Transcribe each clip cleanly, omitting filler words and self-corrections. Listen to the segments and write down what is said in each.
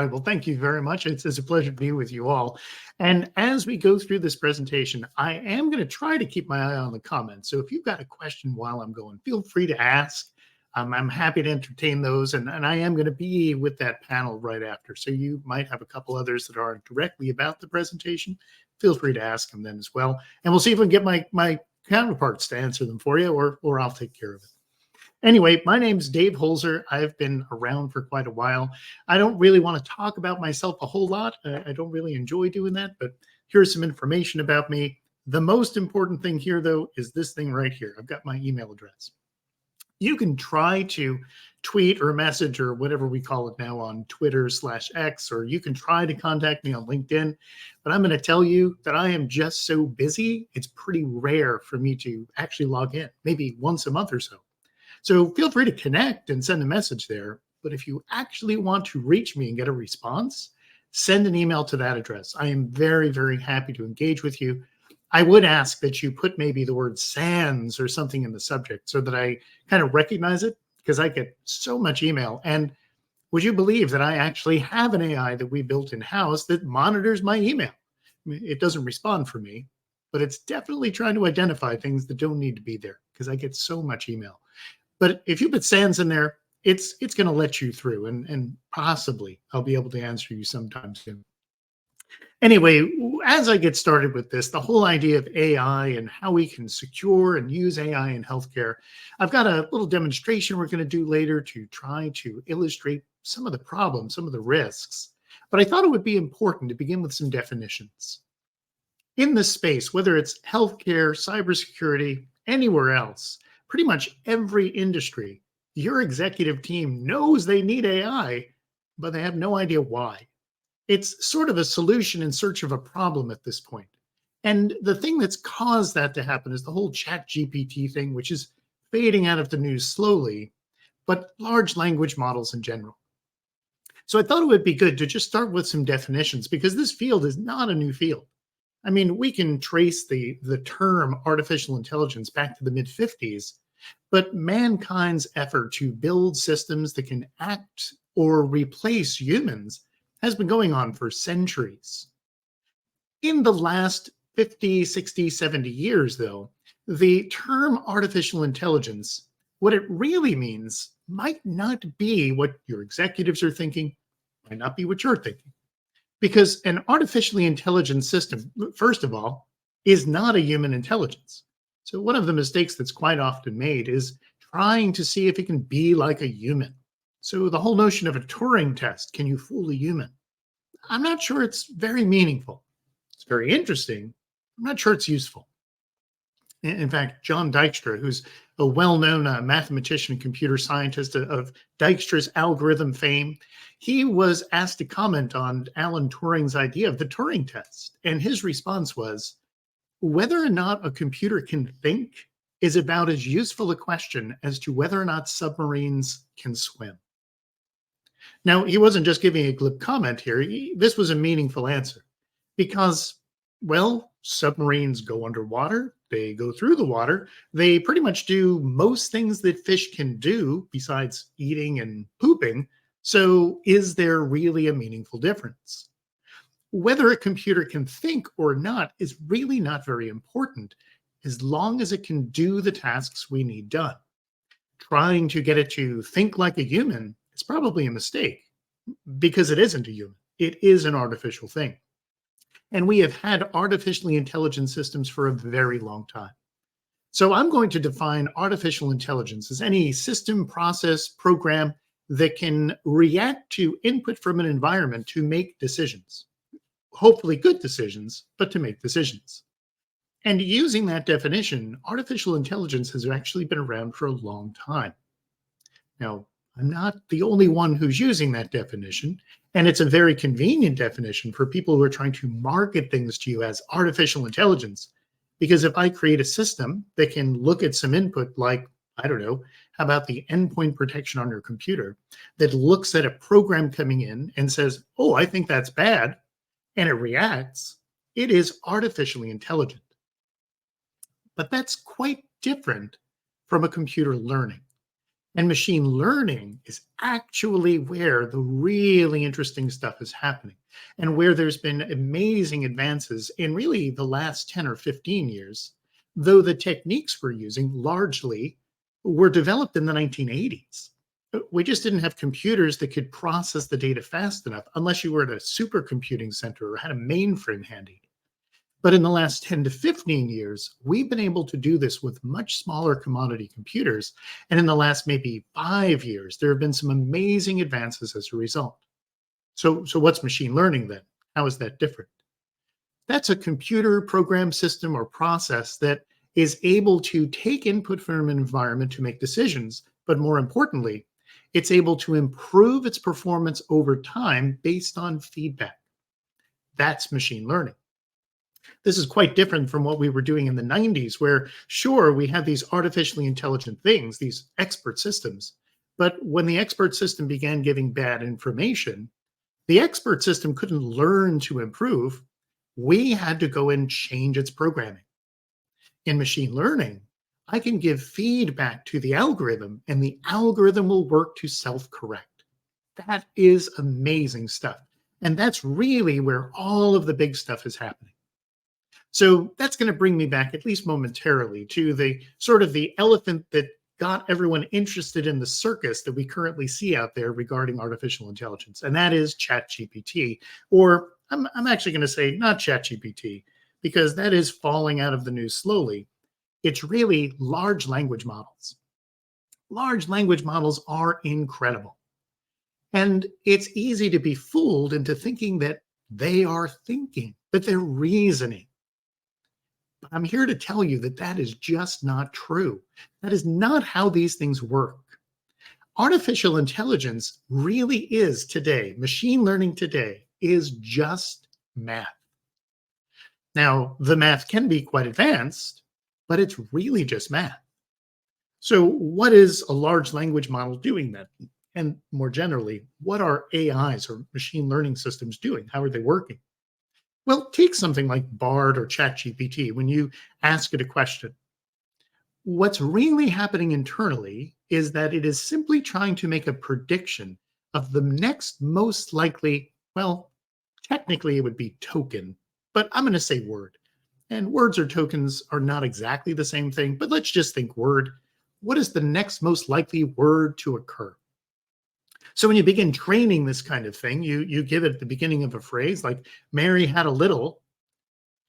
right, well, thank you very much. It's a pleasure to be with you all. And as we go through this presentation, I am going to try to keep my eye on the comments. So if you've got a question while I'm going, feel free to ask. I'm happy to entertain those. And I am going to be with that panel right after. So you might have a couple others that aren't directly about the presentation. Feel free to ask them then as well. And we'll see if we can get my counterparts to answer them for you, or I'll take care of it. Anyway, my name's Dave Hoelzer. I've been around for quite a while. I don't really want to talk about myself a whole lot. I don't really enjoy doing that, but here's some information about me. The most important thing here, though, is this thing right here. I've got my email address. You can try to tweet or message or whatever we call it now on Twitter/X, or you can try to contact me on LinkedIn. But I'm going to tell you that I am just so busy, it's pretty rare for me to actually log in, maybe once a month or so. So feel free to connect and send a message there. But if you actually want to reach me and get a response, send an email to that address. I am very, very happy to engage with you. I would ask that you put maybe the word SANS or something in the subject so that I kind of recognize it, because I get so much email. And would you believe that I actually have an AI that we built in-house that monitors my email? I mean, it doesn't respond for me, but it's definitely trying to identify things that don't need to be there, because I get so much email. But if you put SANS in there, it's going to let you through, and possibly I'll be able to answer you sometime soon. Anyway, as I get started with this, the whole idea of AI and how we can secure and use AI in healthcare, I've got a little demonstration we're going to do later to try to illustrate some of the problems, some of the risks. But I thought it would be important to begin with some definitions. In this space, whether it's healthcare, cybersecurity, anywhere else, pretty much every industry, your executive team knows they need AI, but they have no idea why. It's sort of a solution in search of a problem at this point. And the thing that's caused that to happen is the whole ChatGPT thing, which is fading out of the news slowly, but large language models in general. So I thought it would be good to just start with some definitions, because this field is not a new field. I mean, we can trace the term artificial intelligence back to the mid-50s, but mankind's effort to build systems that can act or replace humans has been going on for centuries. In the last 50, 60, 70 years, though, the term artificial intelligence, what it really means might not be what your executives are thinking, might not be what you're thinking. Because an artificially intelligent system, first of all, is not a human intelligence. So one of the mistakes that's quite often made is trying to see if it can be like a human. So the whole notion of a Turing test, can you fool a human? I'm not sure it's very meaningful. It's very interesting. I'm not sure it's useful. In fact, John Dijkstra, who's a well-known mathematician and computer scientist of Dijkstra's algorithm fame, he was asked to comment on Alan Turing's idea of the Turing test. And his response was, whether or not a computer can think is about as useful a question as to whether or not submarines can swim. Now, he wasn't just giving a glib comment here. This was a meaningful answer because, well, submarines go underwater. They go through the water. They pretty much do most things that fish can do besides eating and pooping. So is there really a meaningful difference? Whether a computer can think or not is really not very important as long as it can do the tasks we need done. Trying to get it to think like a human is probably a mistake because it isn't a human. It is an artificial thing. And we have had artificially intelligent systems for a very long time. So I'm going to define artificial intelligence as any system, process, program that can react to input from an environment to make decisions. Hopefully good decisions, but to make decisions. And using that definition, artificial intelligence has actually been around for a long time. Now, I'm not the only one who's using that definition, and it's a very convenient definition for people who are trying to market things to you as artificial intelligence. Because if I create a system that can look at some input like, I don't know, how about the endpoint protection on your computer that looks at a program coming in and says, oh, I think that's bad, and it reacts, it is artificially intelligent. But that's quite different from a computer learning. And machine learning is actually where the really interesting stuff is happening and where there's been amazing advances in really the last 10 or 15 years, though the techniques we're using largely were developed in the 1980s. We just didn't have computers that could process the data fast enough unless you were at a supercomputing center or had a mainframe handy. But in the last 10 to 15 years, we've been able to do this with much smaller commodity computers. And in the last maybe 5 years, there have been some amazing advances as a result. So what's machine learning then? How is that different? That's a computer program system or process that is able to take input from an environment to make decisions. But more importantly, it's able to improve its performance over time based on feedback. That's machine learning. This is quite different from what we were doing in the 90s, where, sure, we had these artificially intelligent things, these expert systems. But when the expert system began giving bad information, the expert system couldn't learn to improve. We had to go and change its programming. In machine learning, I can give feedback to the algorithm, and the algorithm will work to self correct. That is amazing stuff. And that's really where all of the big stuff is happening. So that's going to bring me back, at least momentarily, to the sort of the elephant that got everyone interested in the circus that we currently see out there regarding artificial intelligence, and that is ChatGPT. Or I'm actually going to say not ChatGPT, because that is falling out of the news slowly. It's really large language models. Large language models are incredible. And it's easy to be fooled into thinking that they are thinking, that they're reasoning. But I'm here to tell you that that is just not true. That is not how these things work. Artificial intelligence really is today, machine learning today is just math. Now, the math can be quite advanced, but it's really just math. So, what is a large language model doing then? And more generally, what are AIs or machine learning systems doing? How are they working? Well, take something like Bard or ChatGPT. When you ask it a question, what's really happening internally is that it is simply trying to make a prediction of the next most likely, well, technically it would be token, but I'm going to say word. And words or tokens are not exactly the same thing, but let's just think word. What is the next most likely word to occur? So when you begin training this kind of thing, you give it at the beginning of a phrase like Mary had a little,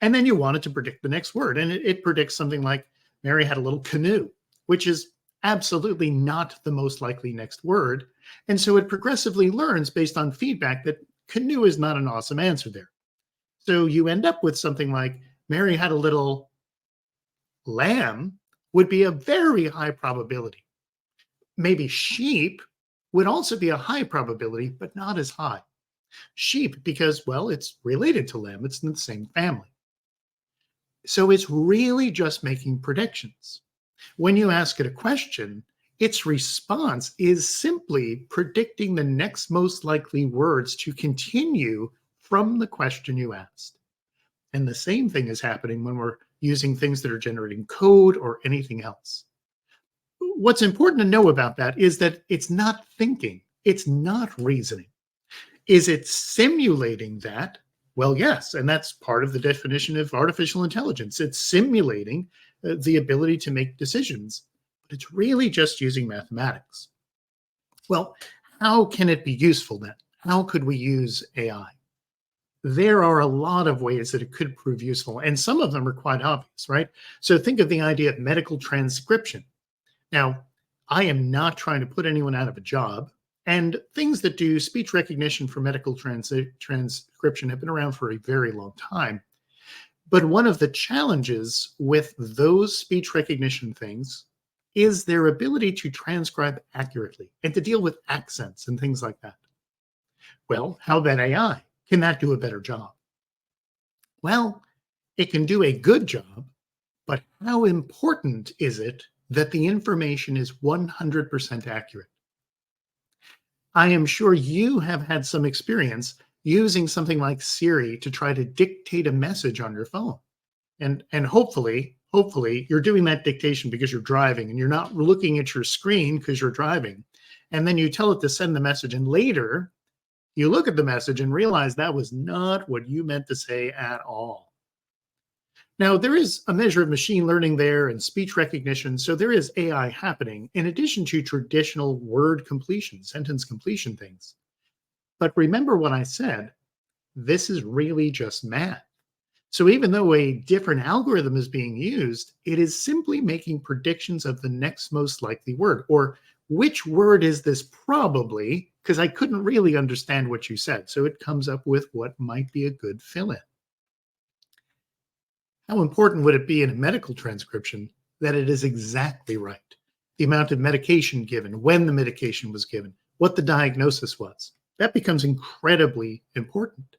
and then you want it to predict the next word. And it predicts something like Mary had a little canoe, which is absolutely not the most likely next word. And so it progressively learns based on feedback that canoe is not an awesome answer there. So you end up with something like Mary had a little lamb would be a very high probability. Maybe sheep would also be a high probability, but not as high. Sheep, because, well, it's related to lamb, it's in the same family. So it's really just making predictions. When you ask it a question, its response is simply predicting the next most likely words to continue from the question you asked. And the same thing is happening when we're using things that are generating code or anything else. What's important to know about that is that it's not thinking, it's not reasoning. Is it simulating that? Well, yes, and that's part of the definition of artificial intelligence. It's simulating the ability to make decisions, but it's really just using mathematics. Well, how can it be useful then? How could we use AI? There are a lot of ways that it could prove useful, and some of them are quite obvious, right? So think of the idea of medical transcription. Now, I am not trying to put anyone out of a job, and things that do speech recognition for medical transcription have been around for a very long time. But one of the challenges with those speech recognition things is their ability to transcribe accurately and to deal with accents and things like that. Well, how about AI? Can that do a better job? Well, it can do a good job, but how important is it that the information is 100% accurate? I am sure you have had some experience using something like Siri to try to dictate a message on your phone. And hopefully, hopefully, you're doing that dictation because you're driving and you're not looking at your screen because you're driving. And then you tell it to send the message. And later, you look at the message and realize that was not what you meant to say at all. Now, there is a measure of machine learning there and speech recognition. So there is AI happening in addition to traditional word completion, sentence completion things. But remember what I said, this is really just math. So even though a different algorithm is being used, it is simply making predictions of the next most likely word, or which word is this probably, because I couldn't really understand what you said. So it comes up with what might be a good fill-in. How important would it be in a medical transcription that it is exactly right? The amount of medication given, when the medication was given, what the diagnosis was. That becomes incredibly important.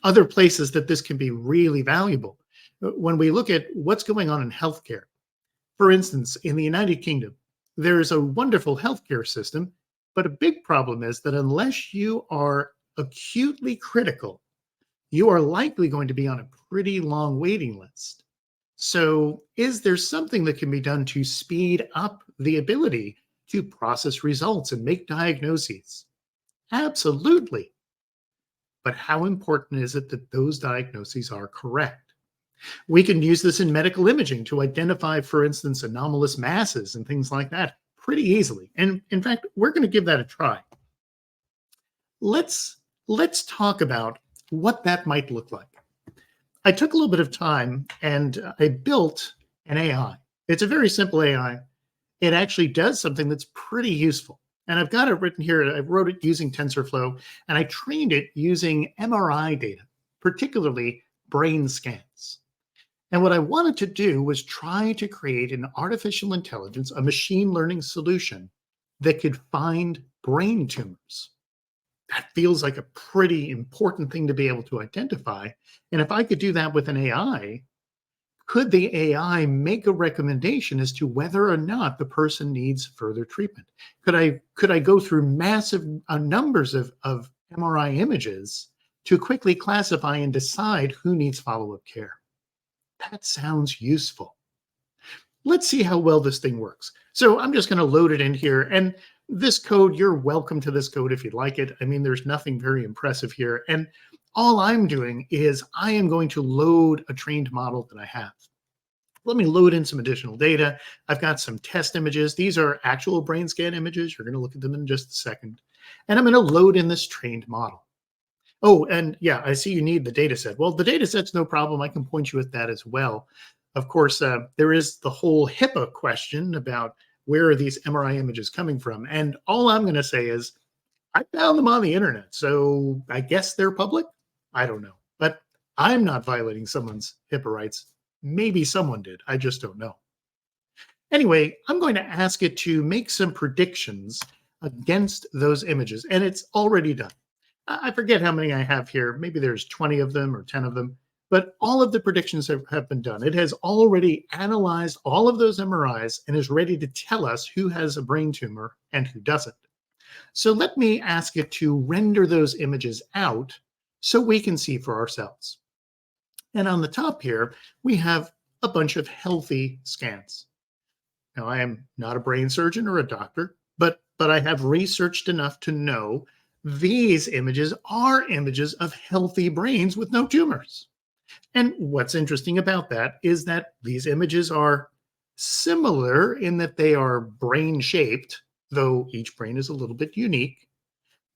Other places that this can be really valuable, when we look at what's going on in healthcare. For instance, in the United Kingdom, there is a wonderful healthcare system, but a big problem is that unless you are acutely critical, you are likely going to be on a pretty long waiting list. So, is there something that can be done to speed up the ability to process results and make diagnoses? Absolutely. But how important is it that those diagnoses are correct? We can use this in medical imaging to identify, for instance, anomalous masses and things like that pretty easily. And in fact, we're going to give that a try. Let's talk about what that might look like. I took a little bit of time and I built an AI. It's a very simple AI. It actually does something that's pretty useful. And I've got it written here. I wrote it using TensorFlow, and I trained it using MRI data, particularly brain scans. And what I wanted to do was try to create an artificial intelligence, a machine learning solution that could find brain tumors. That feels like a pretty important thing to be able to identify. And if I could do that with an AI, could the AI make a recommendation as to whether or not the person needs further treatment? Could I go through massive numbers of MRI images to quickly classify and decide who needs follow-up care? That sounds useful. Let's see how well this thing works. So I'm just going to load it in here. And this code, you're welcome to this code if you'd like it. I mean, there's nothing very impressive here. And all I'm doing is I am going to load a trained model that I have. Let me load in some additional data. I've got some test images. These are actual brain scan images. You're going to look at them in just a second. And I'm going to load in this trained model. Oh, and yeah, I see you need the data set. Well, the data set's no problem. I can point you at that as well. Of course, there is the whole HIPAA question about where are these MRI images coming from? And all I'm going to say is I found them on the internet. So I guess they're public. I don't know. But I'm not violating someone's HIPAA rights. Maybe someone did. I just don't know. Anyway, I'm going to ask it to make some predictions against those images. And it's already done. I forget how many I have here. Maybe there's 20 of them or 10 of them. But all of the predictions have been done. It has already analyzed all of those MRIs and is ready to tell us who has a brain tumor and who doesn't. So let me ask it to render those images out so we can see for ourselves. And on the top here, we have a bunch of healthy scans. Now, I am not a brain surgeon or a doctor, but I have researched enough to know these images are images of healthy brains with no tumors. And what's interesting about that is that these images are similar in that they are brain shaped, though each brain is a little bit unique.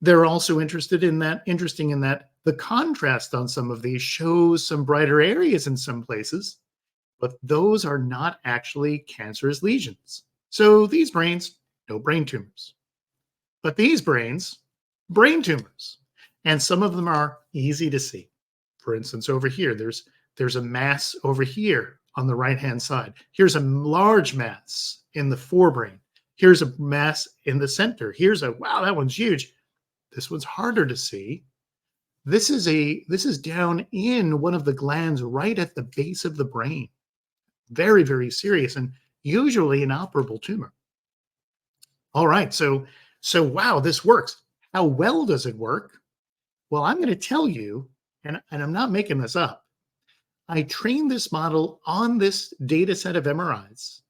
They're also interesting in that the contrast on some of these shows some brighter areas in some places, but those are not actually cancerous lesions. So these brains, no brain tumors. But these brains, brain tumors. And some of them are easy to see. For instance, over here, there's a mass over here on the right-hand side. Here's a large mass in the forebrain. Here's a mass in the center. Wow, that one's huge. This one's harder to see. This is down in one of the glands right at the base of the brain. Very, very serious and usually an operable tumor. All right, so wow, this works. How well does it work? Well, I'm going to tell you, and I'm not making this up. I train this model on this data set of MRIs,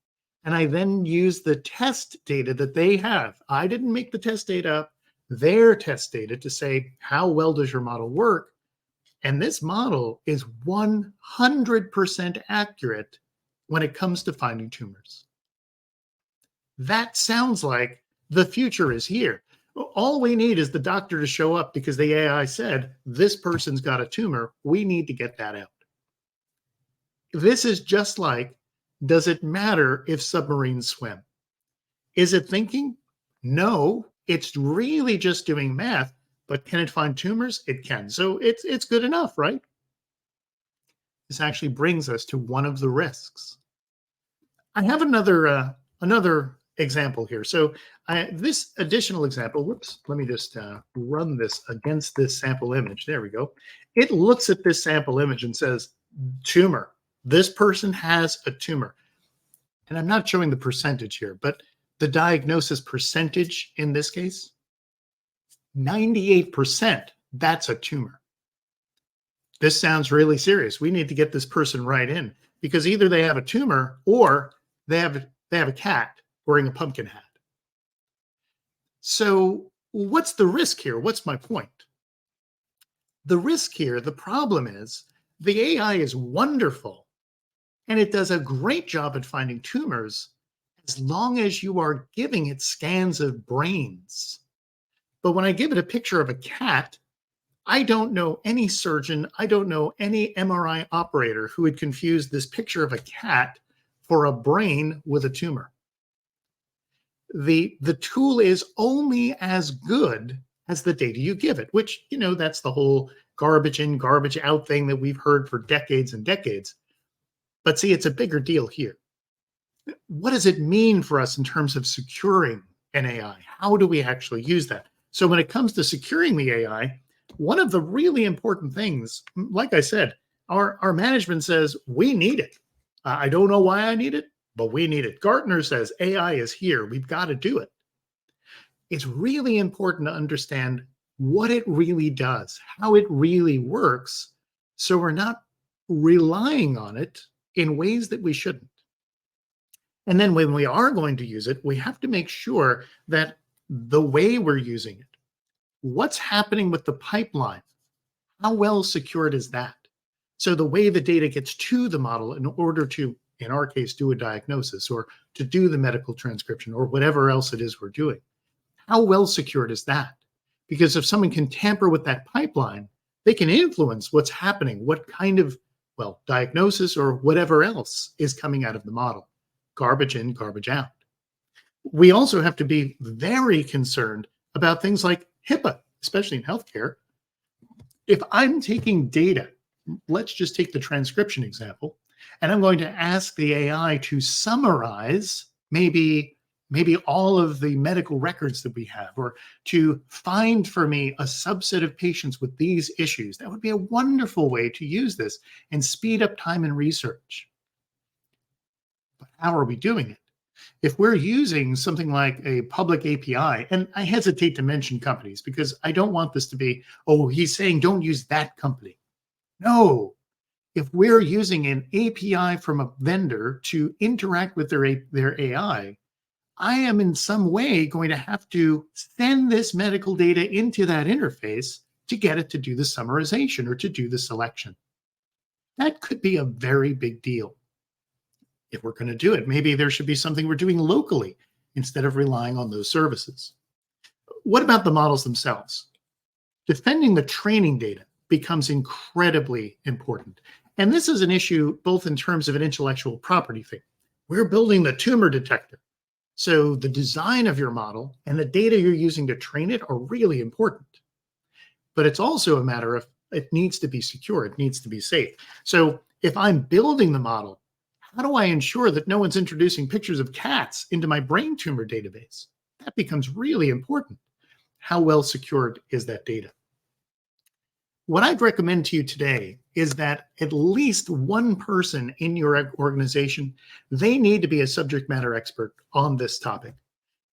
and I then use the test data that they have. I didn't make the test data up, their test data to say, how well does your model work? And this model is 100% accurate when it comes to finding tumors. That sounds like the future is here. All we need is the doctor to show up because the AI said, this person's got a tumor. We need to get that out. This is just like, does it matter if submarines swim? Is it thinking? No, it's really just doing math. But can it find tumors? It can. So it's good enough, right? This actually brings us to one of the risks. I have another example here. So this additional example, whoops, let me just run this against this sample image. There we go. It looks at this sample image and says, tumor. This person has a tumor. And I'm not showing the percentage here, but the diagnosis percentage in this case, 98%, that's a tumor. This sounds really serious. We need to get this person right in because either they have a tumor or they have a cat wearing a pumpkin hat. So what's the risk here? What's my point? The risk here, the problem is the AI is wonderful and it does a great job at finding tumors as long as you are giving it scans of brains. But when I give it a picture of a cat, I don't know any surgeon, I don't know any MRI operator who would confuse this picture of a cat for a brain with a tumor. The tool is only as good as the data you give it, which, that's the whole garbage in, garbage out thing that we've heard for decades and decades. But see, it's a bigger deal here. What does it mean for us in terms of securing an AI? How do we actually use that? So when it comes to securing the AI, one of the really important things, like I said, our management says we need it. I don't know why I need it, but we need it. Gartner says AI is here. We've got to do it. It's really important to understand what it really does, how it really works, so we're not relying on it in ways that we shouldn't. And then when we are going to use it, we have to make sure that the way we're using it, what's happening with the pipeline, how well secured is that? So the way the data gets to the model in order to, in our case, do a diagnosis or to do the medical transcription or whatever else it is we're doing, how well secured is that? Because if someone can tamper with that pipeline, they can influence what's happening, what kind of, diagnosis or whatever else is coming out of the model. Garbage in, garbage out. We also have to be very concerned about things like HIPAA, especially in healthcare. If I'm taking data, let's just take the transcription example, and I'm going to ask the AI to summarize maybe all of the medical records that we have, or to find for me a subset of patients with these issues. That would be a wonderful way to use this and speed up time and research. But how are we doing it? If we're using something like a public API, and I hesitate to mention companies because I don't want this to be, oh, he's saying don't use that company. No, if we're using an API from a vendor to interact with their AI, I am in some way going to have to send this medical data into that interface to get it to do the summarization or to do the selection. That could be a very big deal. If we're going to do it, maybe there should be something we're doing locally instead of relying on those services. What about the models themselves? Defending the training data becomes incredibly important. And this is an issue both in terms of an intellectual property thing. We're building the tumor detector. So the design of your model and the data you're using to train it are really important. But it's also a matter of it needs to be secure. It needs to be safe. So if I'm building the model, how do I ensure that no one's introducing pictures of cats into my brain tumor database? That becomes really important. How well secured is that data? What I'd recommend to you today is that at least one person in your organization, they need to be a subject matter expert on this topic.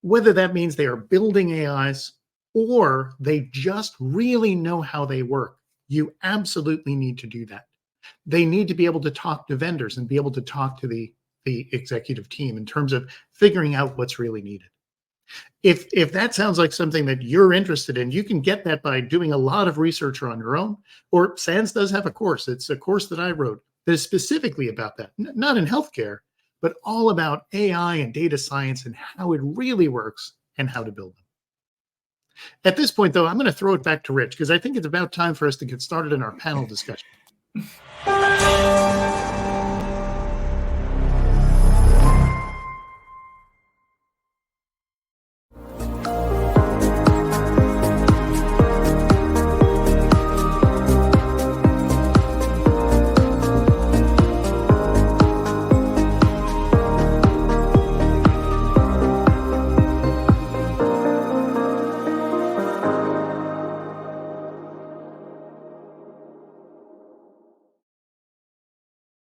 Whether that means they are building AIs or they just really know how they work, you absolutely need to do that. They need to be able to talk to vendors and be able to talk to the executive team in terms of figuring out what's really needed. If that sounds like something that you're interested in, you can get that by doing a lot of research on your own. Or SANS does have a course. It's a course that I wrote that is specifically about that, not in healthcare, but all about AI and data science and how it really works and how to build them. At this point, though, I'm going to throw it back to Rich because I think it's about time for us to get started in our panel discussion.